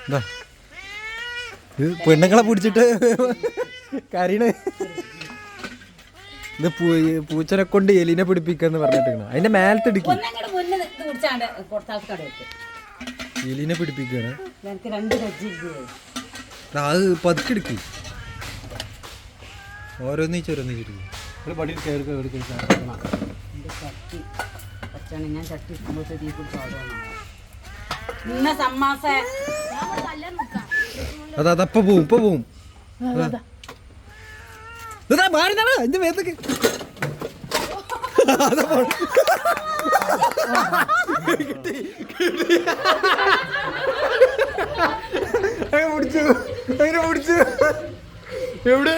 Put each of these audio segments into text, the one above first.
എന്താ ഇത് പെണ്ണുങ്ങളെ പിടിച്ചിട്ട് കരീണ്. ഇത് പൂച്ചനെ കൊണ്ട് എലിനെ പിടിപ്പിക്കാന്ന് പറഞ്ഞിട്ടാണ്. അതിന്റെ മേലത്തെ ഇടിക്കും. എലിനെ പിടിപ്പിക്കാണ്. അത് പതുക്കെ എടുക്കും. ഓരോന്നീച്ചോരോന്നീച്ചെടുക്കും. അതപ്പ പോവും, ഇപ്പൊ പോവും. മാറിനാണ് എന്റെ മേത്തേക്ക്. പിടിച്ചു, അങ്ങനെ പിടിച്ചു. എവിടെ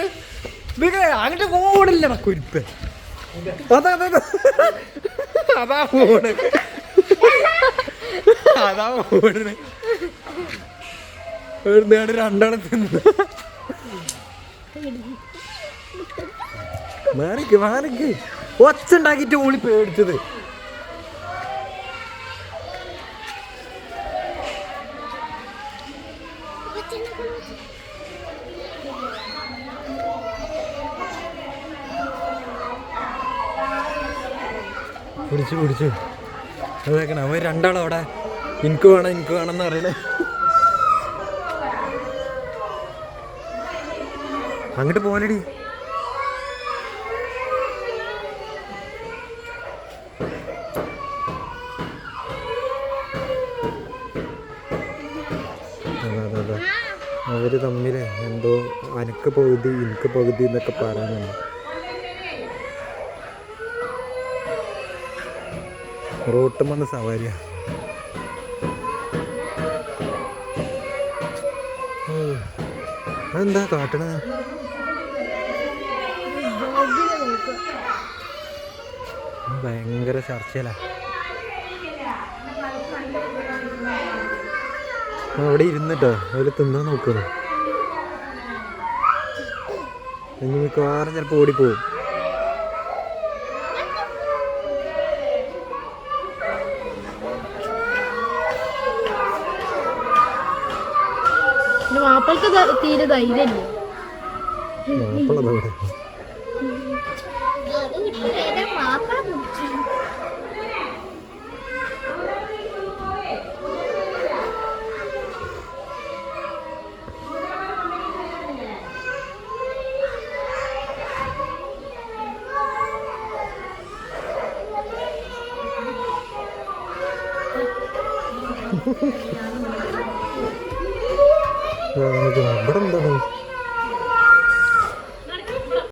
അങ്ങോട്ട് പോണില്ല കുരിപ്പ്. അതാ അതാ പോണ്, അതാ പോണ്. രണ്ടെണ്ണം തിന്നു. മാറിക്ക് മാറിക്ക്. ഒച്ച ഉണ്ടാക്കിട്ട് ഓളി പേടിച്ചത്. പിടിച്ചു പിടിച്ചു. അതൊക്കെ അവൻ രണ്ടാളും അവിടെ എനിക്ക് വേണം എന്ന് പറയണേ. അങ്ങോട്ട് പോകാനടി. അവര് തമ്മില് എന്തോ അനക്ക് പകുതി എനിക്ക് പകുതി എന്നൊക്കെ പറയാനുണ്ട്. റോട്ടും വന്ന് സവാരിയാ. അതെന്താ കാട്ടണ? ഭയങ്കര ചർച്ചയിലാ. അവിടെ ഇരുന്നിട്ടോ അതിൽ തിന്നാൻ നോക്കുന്നു. ഇനി മിക്കവാറും ചിലപ്പോൾ ഓടിപ്പോവും. മാപ്പിൾക്ക് തീരെ ധൈര്യമില്ല. മാപ്പിളവിടെ ഇവിടെ എന്താണ്